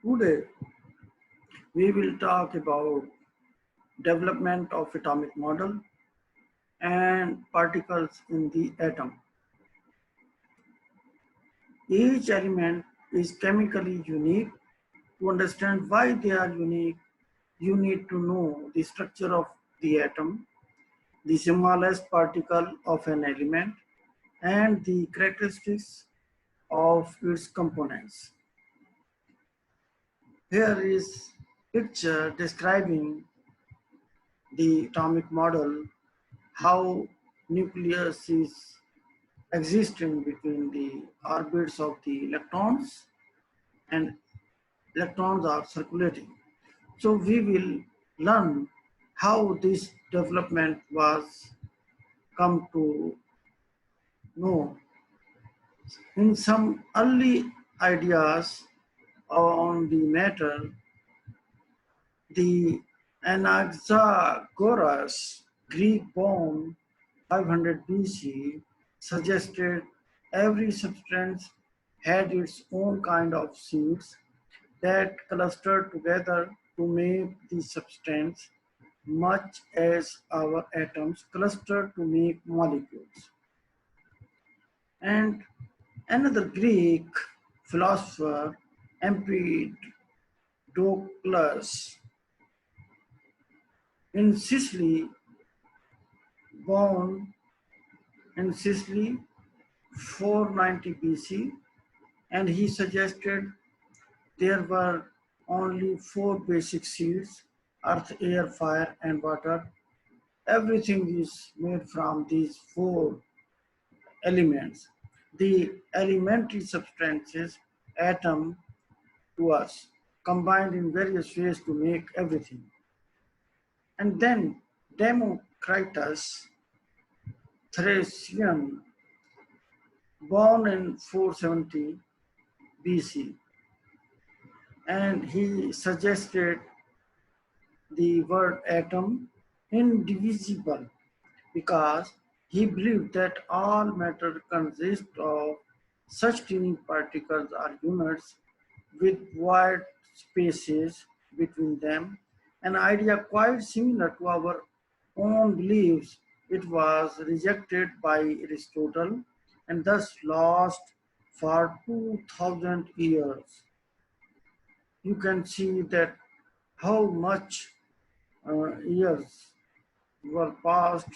Today, we will talk about development of atomic model and particles in the atom. Each element is chemically unique. To understand why they are unique, you need to know the structure of the atom, the smallest particle of an element, and the characteristics of its components. Here is picture describing the atomic model, how nucleus is existing between the orbits of the electrons and electrons are circulating. So we will learn how this development was come to know. In some early ideas on the matter, the Anaxagoras, Greek born 500 BC, suggested every substance had its own kind of seeds that clustered together to make the substance, much as our atoms cluster to make molecules. And another Greek philosopher, Empedocles, in Sicily, born in Sicily 490 BC, and he suggested there were only four basic seeds: earth, air, fire, and water. Everything is made from these four elements. The elementary substances, atom to us, combined in various ways to make everything. And then Democritus, Thracian, born in 470 BC, and he suggested the word atom indivisible because he believed that all matter consists of such tiny particles or units with wide spaces between them, an idea quite similar to our own beliefs. It was rejected by Aristotle and thus lost for 2000 years. You can see that how much years were passed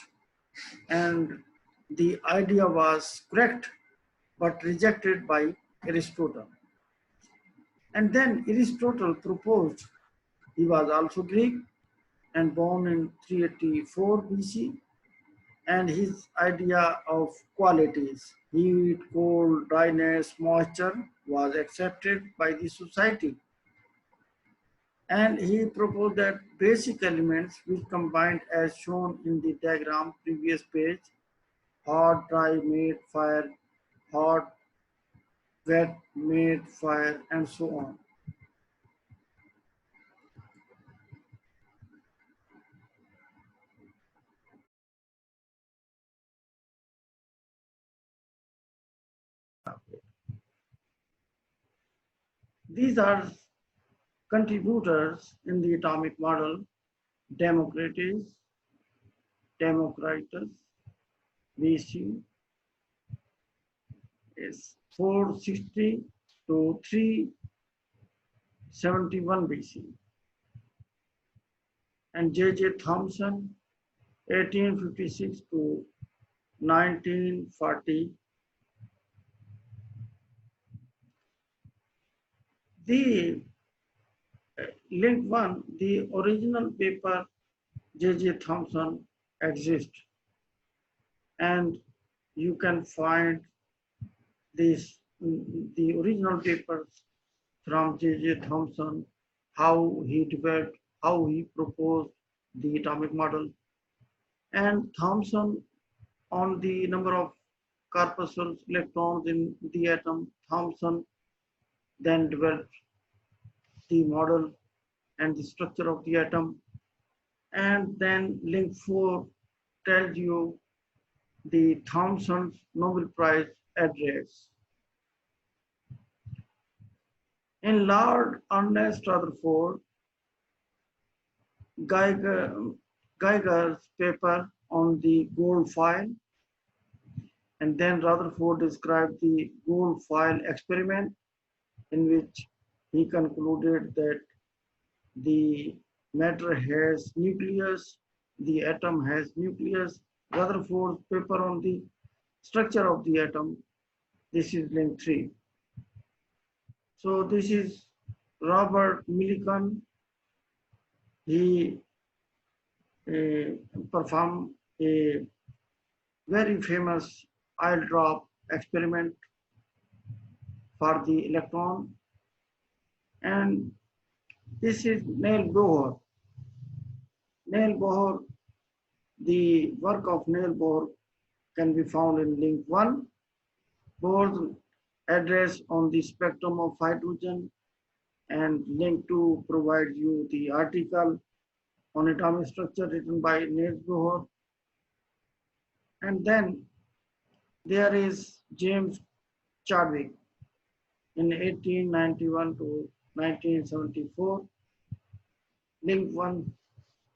and the idea was correct but rejected by Aristotle. And then Aristotle proposed, he was also Greek and born in 384 BC, and his idea of qualities, heat, cold, dryness, moisture, was accepted by the society. And he proposed that basic elements which combined as shown in the diagram previous page: hot, dry, made fire, hot, wet, made fire, and so on. These are contributors in the atomic model: Democritus, Democritus, BC is 460 to 371 BC, and J.J. Thomson, 1856 to 1940. The link one, the original paper J.J. Thomson exists, and you can find this the original papers from J.J. Thomson, how he developed, how he proposed the atomic model, and Thomson on the number of corpuscles, electrons in the atom. Thomson then developed the model and the structure of the atom, and then link 4 tells you the Thomson's Nobel Prize address. In Lord Ernest Rutherford Geiger, Geiger's paper on the gold file, and then Rutherford described the gold file experiment in which he concluded that the matter has nucleus, the atom has nucleus. Rutherford's paper on the structure of the atom, this is link 3. So this is Robert Millikan. He performed a very famous oil drop experiment for the electron, and this is Neil Bohr. Neil Bohr, the work of Neil Bohr can be found in link 1. Bohr's address on the spectrum of hydrogen, and link 2 provides you the article on atomic structure written by Neil Bohr. And then there is James Chadwick in 1891 to 1974. Link 1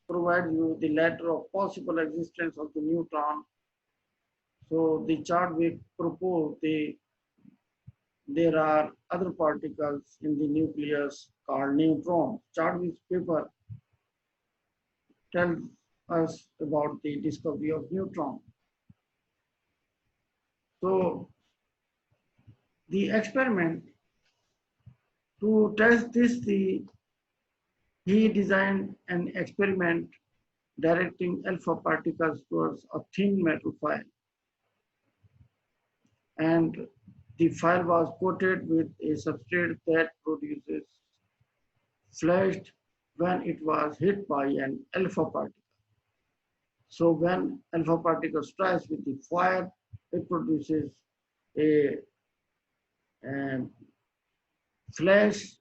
provides you the letter of possible existence of the neutron. So the Chadwick proposed there are other particles in the nucleus called neutrons. Chadwick's paper tells us about the discovery of neutron. So the experiment to test this, he designed an experiment directing alpha particles towards a thin metal file, and the file was coated with a substrate that produces flashed when it was hit by an alpha particle. So when alpha particle strikes with the fire, it produces a, a flash,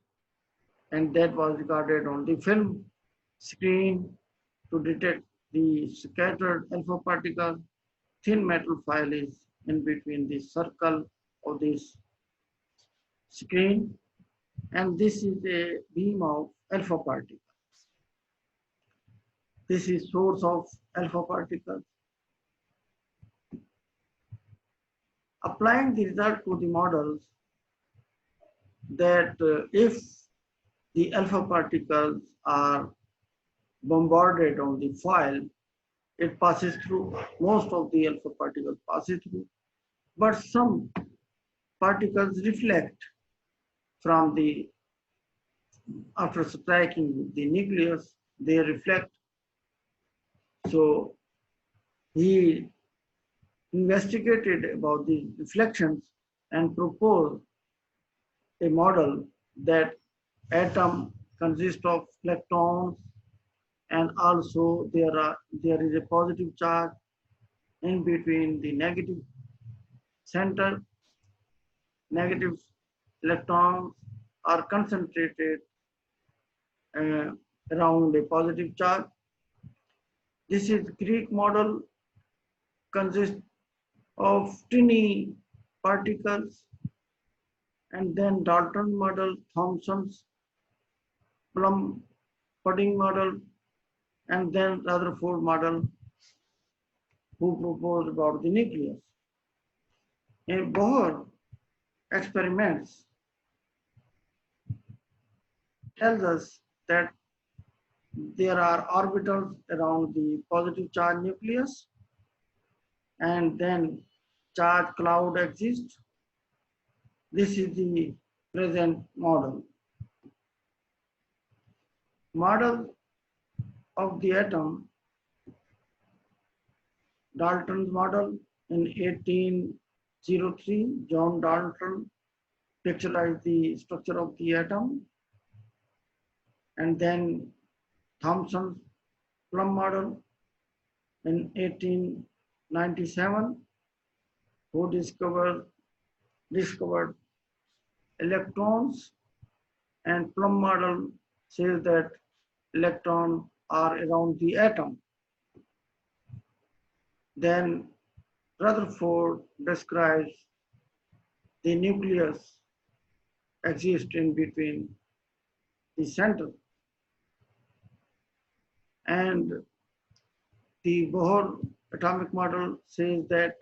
and that was recorded on the film screen to detect the scattered alpha particle. Thin metal file is in between the circle of this screen, and this is a beam of alpha particles. This is source of alpha particles. Applying the result to the models, that if the alpha particles are bombarded on the file, it passes through, most of the alpha particles passes through, but some particles reflect from the, after striking the nucleus, they reflect. So he investigated about the reflections and proposed a model that atom consists of electrons, and also there is a positive charge in between the negative center. Negative electrons are concentrated around a positive charge. This is Greek model, consists of tiny particles, and then Dalton model, Thomson's plum pudding model, and then Rutherford model, who proposed about the nucleus. In Bohr experiments tells us that there are orbitals around the positive charge nucleus, and then charge cloud exists. This is the present model. Model of the atom, Dalton's model in 1803, John Dalton picturized the structure of the atom, and then Thomson's plum model in 1897, who discovered electrons, and plum model says that electrons are around the atom. Then Rutherford describes the nucleus exist in between the center. And the Bohr atomic model says that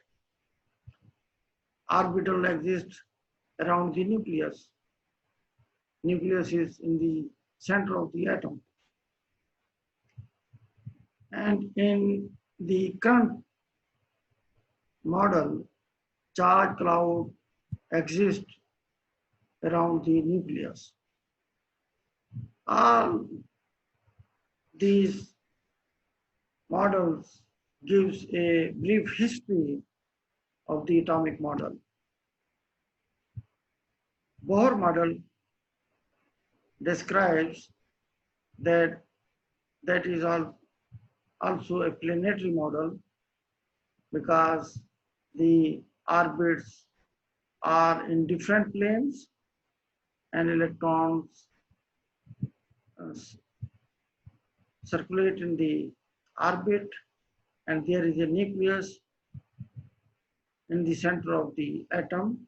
orbital exists around the nucleus. Nucleus is in the center of the atom. And in the current model, charge cloud exists around the nucleus. All these models gives a brief history of the atomic model. Bohr model describes that that is also a planetary model because the orbits are in different planes and electrons uh, circulate in the orbit, and there is a nucleus in the center of the atom.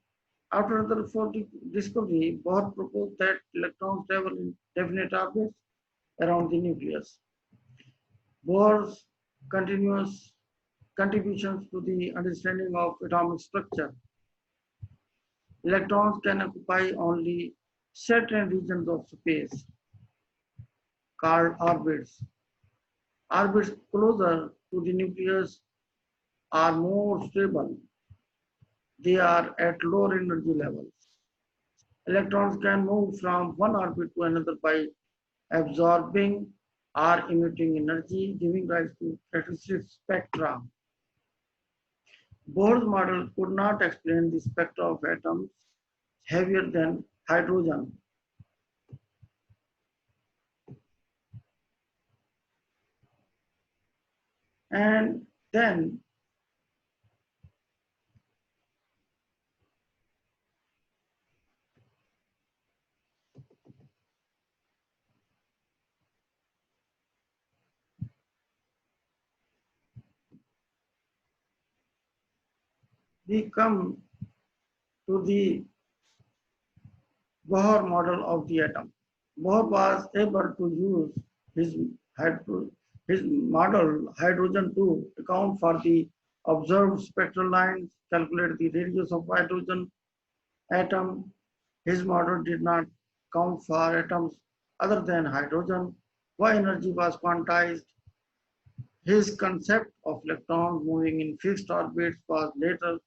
After the fourth discovery, Bohr proposed that electrons travel in definite orbits around the nucleus. Bohr's continuous contributions to the understanding of atomic structure. Electrons can occupy only certain regions of space called orbits. Orbits closer to the nucleus are more stable. They are at lower energy levels. Electrons can move from one orbit to another by absorbing or emitting energy, giving rise to characteristic spectra. Bohr's model could not explain the spectra of atoms heavier than hydrogen. And then we come to the Bohr model of the atom. Bohr was able to use his, his model hydrogen to account for the observed spectral lines, calculate the radius of hydrogen atom. His model did not count for atoms other than hydrogen, why energy was quantized. His concept of electrons moving in fixed orbits was later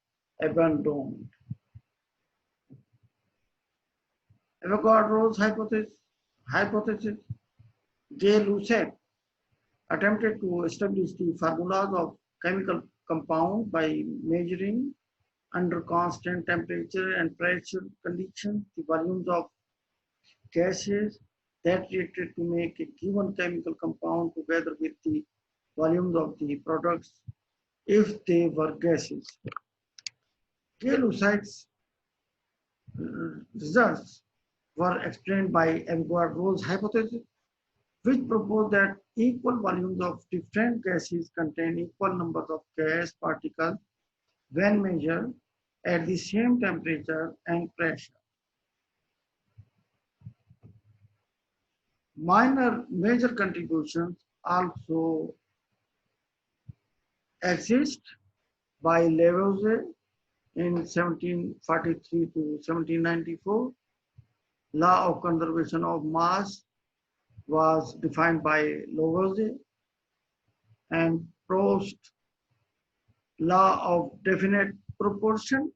abandoned. Avogadro's hypothesis Gay-Lussac attempted to establish the formulas of chemical compounds by measuring under constant temperature and pressure conditions the volumes of gases that reacted to make a given chemical compound together with the volumes of the products if they were gases. Gay-Lussac's results were explained by Avogadro's hypothesis, which proposed that equal volumes of different gases contain equal numbers of gas particles when measured at the same temperature and pressure. Major contributions also exist by Lavoisier in 1743 to 1794. Law of conservation of mass was defined by Lavoisier, and Prost's law of definite proportion,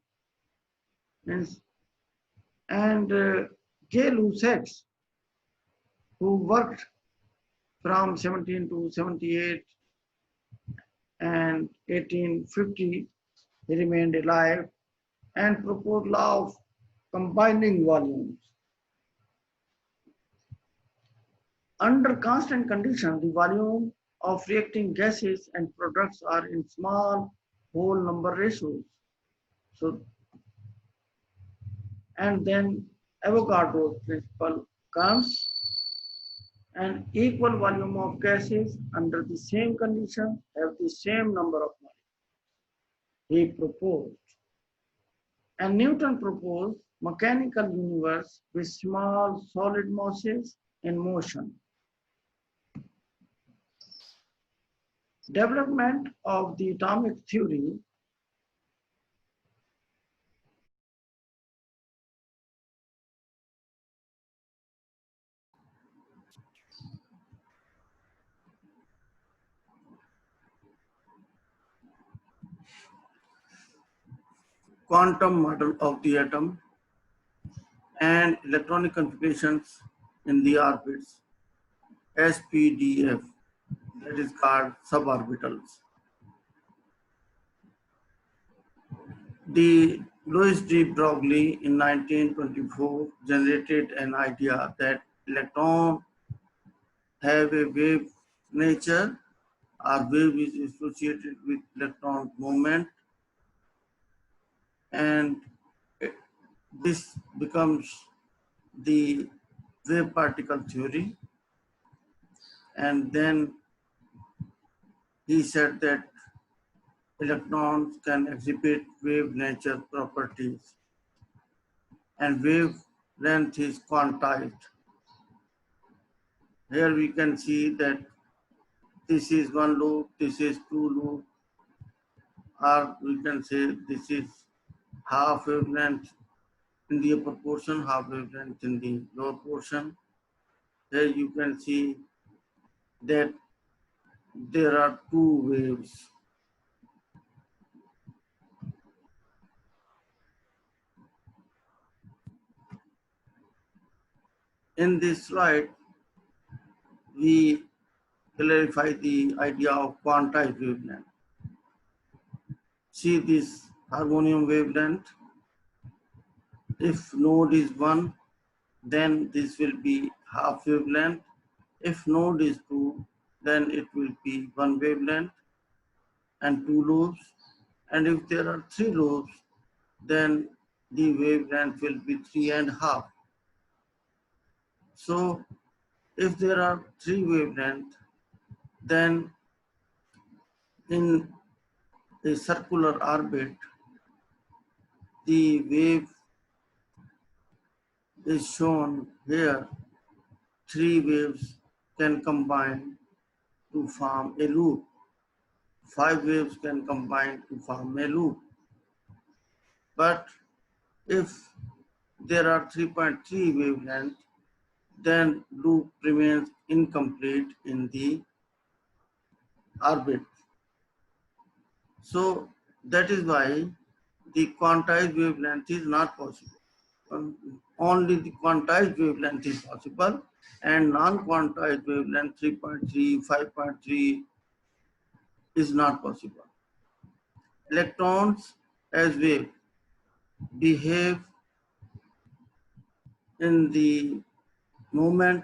and Gay-Lussac, who worked from 17 to 78 and 1850, he remained alive and proposed law of combining volumes. Under constant conditions, the volume of reacting gases and products are in small whole number ratios. So, and then Avogadro's principle comes. An equal volume of gases under the same conditions have the same number of molecules. He proposed. And Newton proposed mechanical universe with small solid masses in motion. Development of the atomic theory. Quantum model of the atom and electronic configurations in the orbits, SPDF, that is called suborbitals. The Louis de Broglie in 1924 generated an idea that electrons have a wave nature. Or wave is associated with electron movement, and this becomes the wave particle theory. And then he said that electrons can exhibit wave nature properties, and wave length is quantized. Here we can see that this is one loop, this is two loop, or we can say this is half wavelength in the upper portion, half wavelength in the lower portion. Here you can see that there are two waves. In this slide, we clarify the idea of quantized wavelength. See this harmonium wavelength. If node is 1, then this will be half wavelength. If node is 2, then it will be one wavelength and two loops. And if there are three loops, then the wavelength will be 3.5. So if there are three wavelengths, then in a circular orbit, the wave is shown here. Three waves can combine to form a loop. Five waves can combine to form a loop. But if there are 3.3 wavelengths, then loop remains incomplete in the orbit. So that is why the quantized wavelength is not possible. Only the quantized wavelength is possible, and non-quantized wavelength 3.3, 5.3 is not possible. Electrons as wave behave in the moment,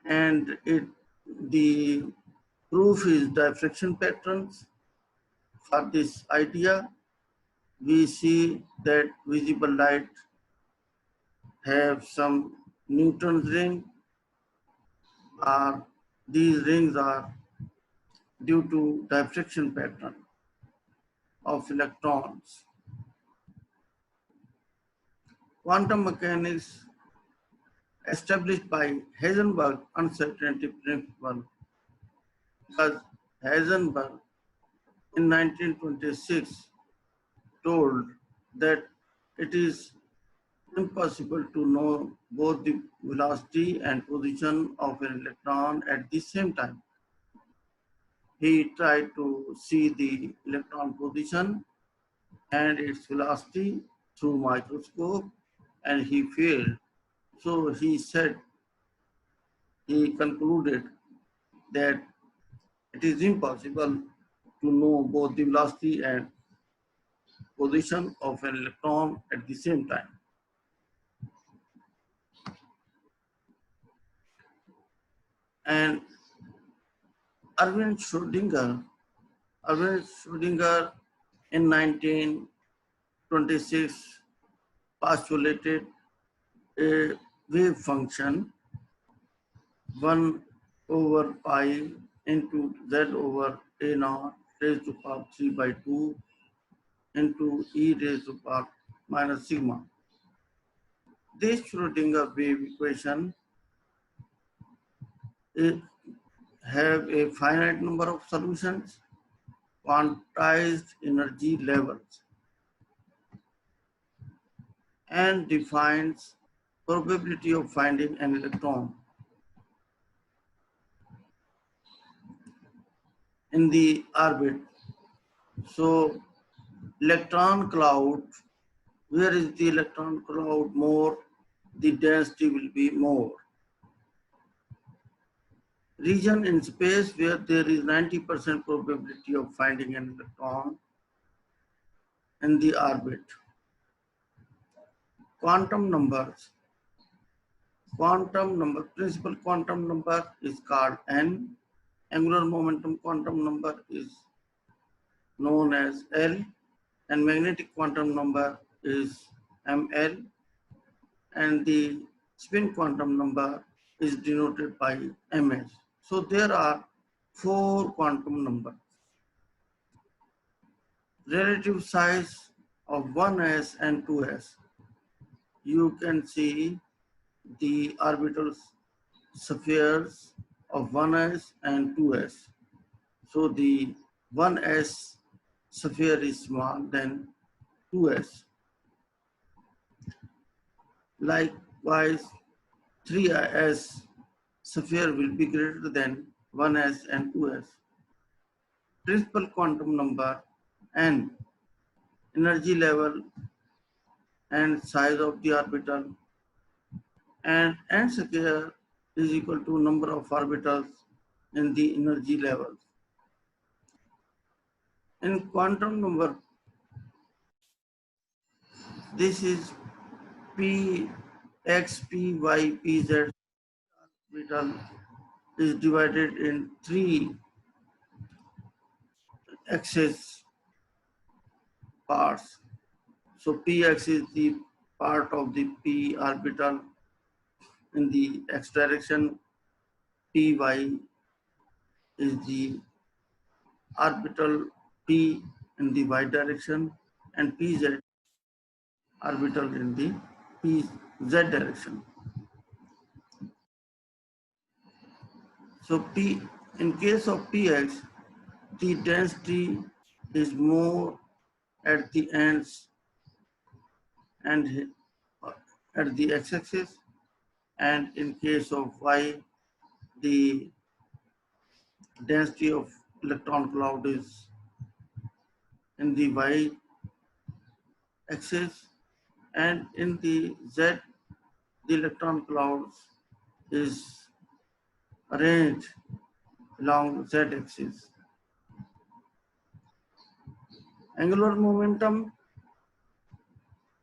and the proof is diffraction patterns. For this idea, we see that visible light have some Newton's ring, or these rings are due to diffraction pattern of electrons. Quantum mechanics established by Heisenberg uncertainty principle, because Heisenberg in 1926 told that it is impossible to know both the velocity and position of an electron at the same time. He tried to see the electron position and its velocity through microscope, and he failed. So he said, he concluded that it is impossible to know both the velocity and position of an electron at the same time. And Erwin Schrödinger in 1926 postulated a wave function 1 over pi into z over a naught raised to power 3 by 2 into e raised to power minus sigma. This Schrödinger wave equation have a finite number of solutions, quantized energy levels, and defines probability of finding an electron in the orbit. So electron cloud, where is the electron cloud more, the density will be more. Region in space where there is 90% probability of finding an electron in the orbit. Quantum numbers. Principal quantum number is called N. Angular momentum quantum number is known as L, and magnetic quantum number is ML, and the spin quantum number is denoted by MS. So there are 4 quantum numbers. Relative size of 1s and 2s. You can see the orbital spheres of 1s and 2s. So the 1s sphere is small than 2s. Likewise, 3s sphere will be greater than 1s and 2s. Principal quantum number n, energy level and size of the orbital, and n square is equal to number of orbitals in the energy levels. In quantum number, this is p x, p y, p z orbital is divided in 3 axis parts. So px is the part of the p orbital in the x direction, py is the orbital p in the y direction, and pz orbital in the pz direction. So p, in case of px, the density is more at the ends and at the x-axis, and in case of y, the density of electron cloud is in the y axis, and in the z, the electron clouds is arranged along z axis. Angular momentum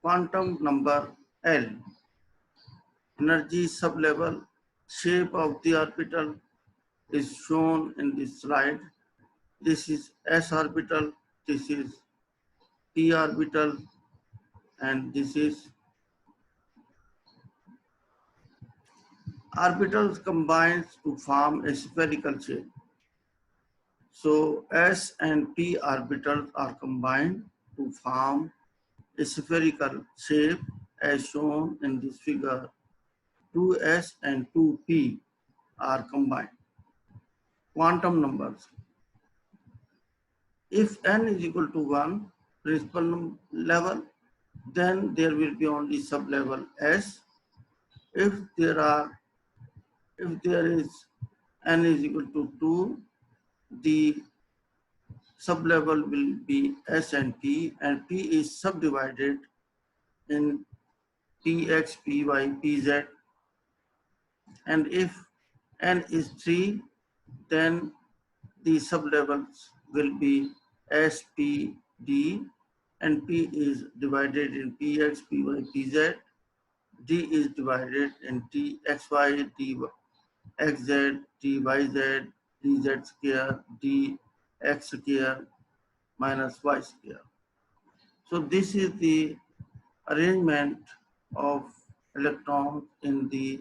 quantum number L. Energy sublevel, shape of the orbital is shown in this slide. This is s orbital, this is p orbital, and this is orbitals combines to form a spherical shape. So s and p orbitals are combined to form a spherical shape as shown in this figure. 2s and 2p are combined. Quantum numbers. If n is equal to 1 principal level, then there will be only sublevel s. If there is n is equal to 2, the sublevel will be s and p is subdivided in px, py, pz. And if n is 3, then the sublevels will be s, p, d, and p is divided in px, py, pz. D is divided in dxy, dxz, dyz, dz square, dx square minus y square. So this is the arrangement of electrons in the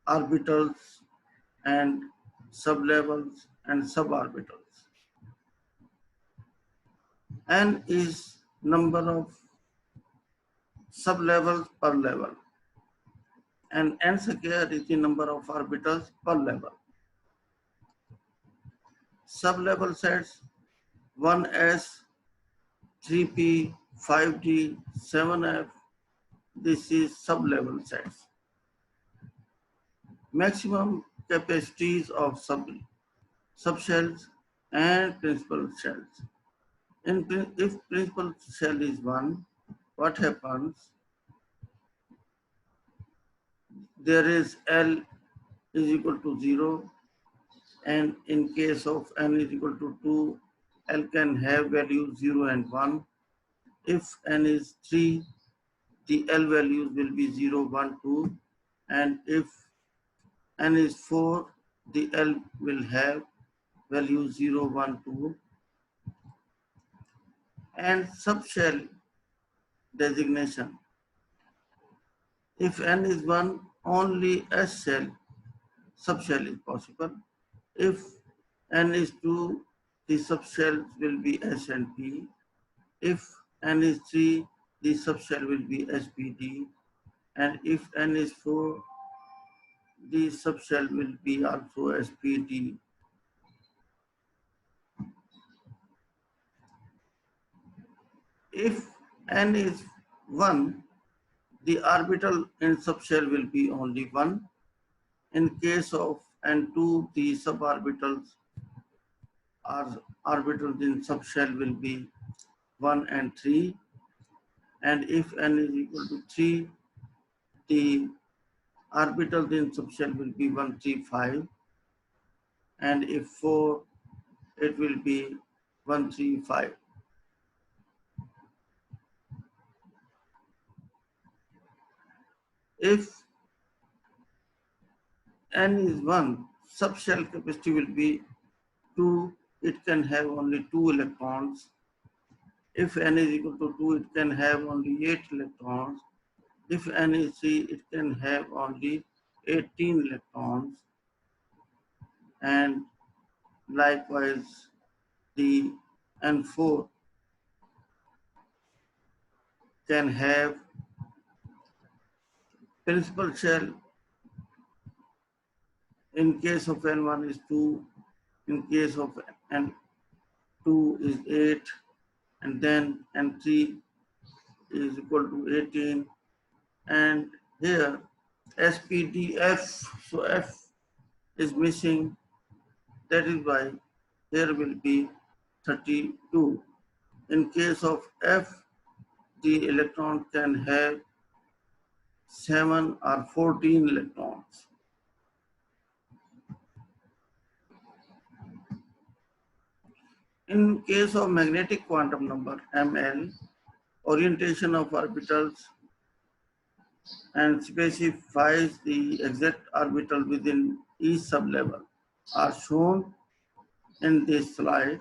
orbitals and sublevels and suborbitals. N is number of sublevels per level, and n square is the number of orbitals per level. Sublevel sets 1s, 3p, 5d, 7f. This is sublevel sets. Maximum capacities of subshells and principal shells. If principal shell is 1, what happens? There is L is equal to 0, and in case of n is equal to 2, L can have values 0 and 1. If n is 3, the L values will be 0, 1, 2, and if n is 4, the L will have values 0, 1, 2, and subshell designation. If n is 1, only S shell subshell is possible. If n is 2, the subshells will be S and P. If n is 3, the subshell will be SPD. And if n is 4, the subshell will be also SPD. If n is 1, the orbital in subshell will be only 1. In case of n2, the suborbitals or orbitals in subshell will be 1 and 3. And if n is equal to 3, the orbitals in subshell will be 1, 3, 5. And if 4, it will be 1, 3, 5. If n is 1, subshell capacity will be 2. It can have only 2 electrons. If n is equal to 2, it can have only 8 electrons. If n is 3, it can have only 18 electrons. And likewise, the n4 can have principal shell. In case of n1 is 2, in case of n2 is 8, and then n3 is equal to 18, and here SPDF, so F is missing, that is why here will be 32. In case of F, the electron can have 7 or 14 electrons. In case of magnetic quantum number ML, orientation of orbitals and specifies the exact orbital within each sublevel are shown in this slide.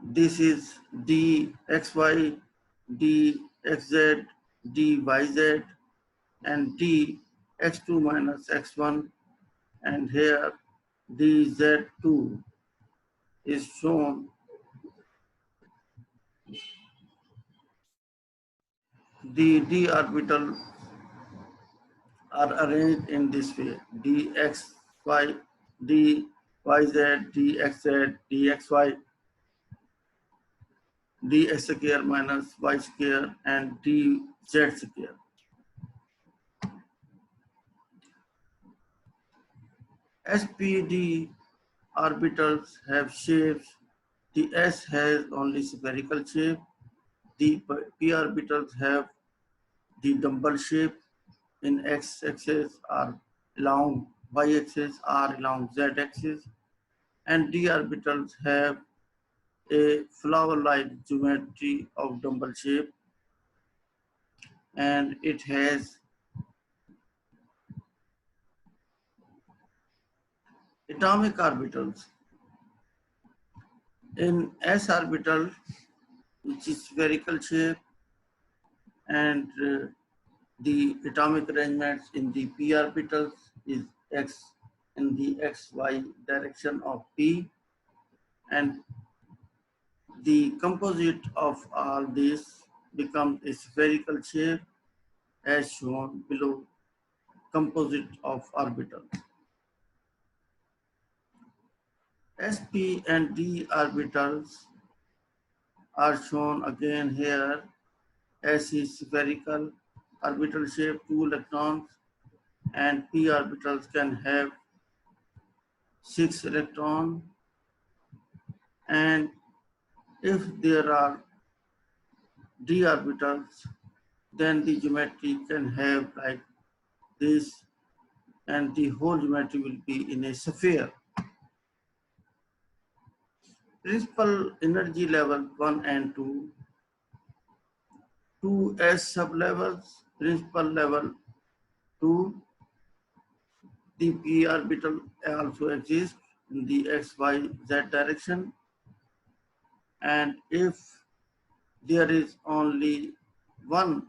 This is dxy, dxz, dyz, and dx2 minus x1, and here dz2 is shown. The d orbitals are arranged in this way: dxy, dyz, dxz, dxy, dx square minus y square, and dz square. SPD orbitals have shapes. The S has only spherical shape. The p orbitals have the dumbbell shape in x-axis or along y-axis or along z-axis, and d orbitals have a flower-like geometry of dumbbell shape, and it has atomic orbitals. In s orbital, which is spherical shape, and the atomic arrangements in the p orbitals is x in the xy direction of p, and the composite of all these becomes a spherical shape as shown below, composite of orbitals. sp and d orbitals are shown again here. S is spherical orbital shape, 2 electrons, and p orbitals can have 6 electrons. And if there are d orbitals, then the geometry can have like this, and the whole geometry will be in a sphere. Principal energy level 1 and 2, 2s sublevels, principal level 2, the p orbital also exists in the x, y, z direction. And if there is only one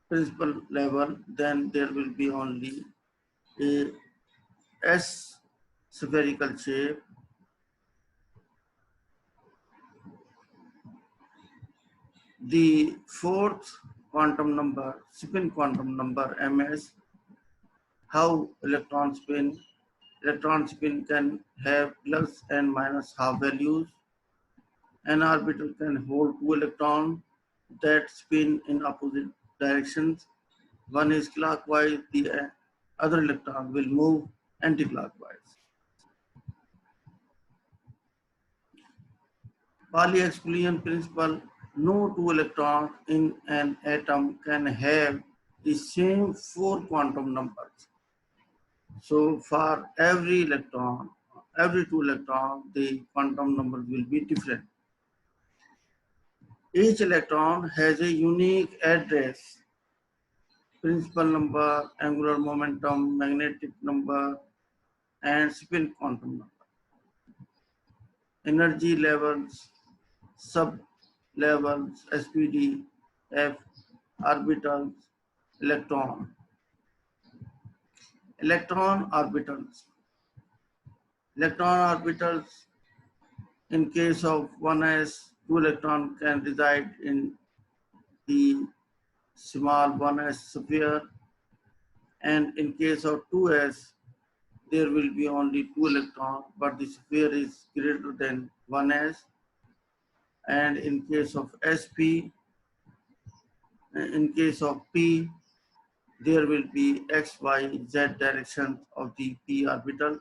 principal level, then there will be only a S spherical shape. The fourth quantum number, spin quantum number, ms, how electron spin. Electron spin can have plus and minus half values. An orbital can hold 2 electrons that spin in opposite directions. One is clockwise, the other electron will move anti-clockwise. Pauli exclusion principle, no 2 electrons in an atom can have the same 4 quantum numbers. So for every electron, every 2 electrons, the quantum number will be different. Each electron has a unique address, principal number, angular momentum, magnetic number, and spin quantum number. Energy levels, sub-levels, SPD, F, orbitals, electron. Electron orbitals. Electron orbitals, in case of 1s, 2 electrons can reside in the small 1s sphere, and in case of 2s, there will be only 2 electrons, but the sphere is greater than 1s. And in case of sp, in case of p, there will be x, y, z directions of the p orbital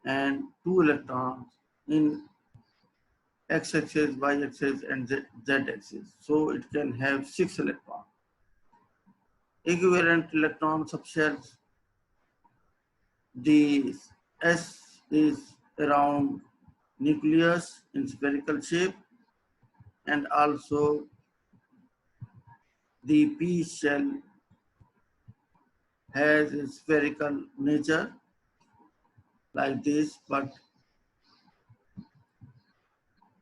and 2 electrons in x-axis, y-axis, and z-axis. So it can have 6 electrons. Equivalent electron subshells, the S is around nucleus in spherical shape, and also the p shell has a spherical nature like this, but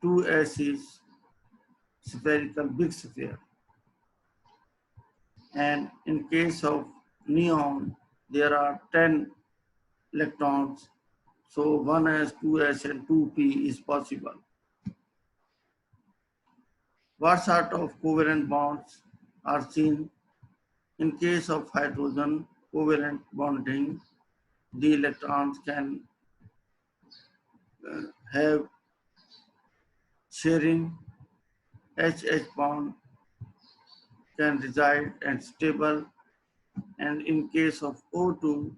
2s is spherical big sphere. And in case of neon, there are 10 electrons, so 1s, 2s, and 2p is possible. What sort of covalent bonds are seen? In case of hydrogen covalent bonding, the electrons can have sharing. HH bond can reside and stable, and in case of O2,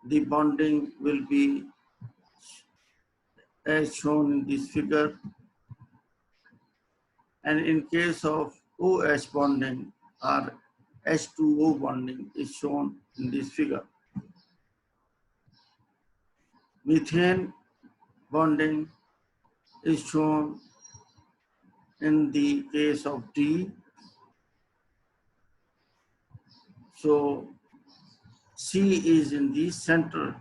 the bonding will be as shown in this figure, and in case of OH bonding or H2O bonding is shown in this figure. Methane bonding is shown in the case of D. So C is in the center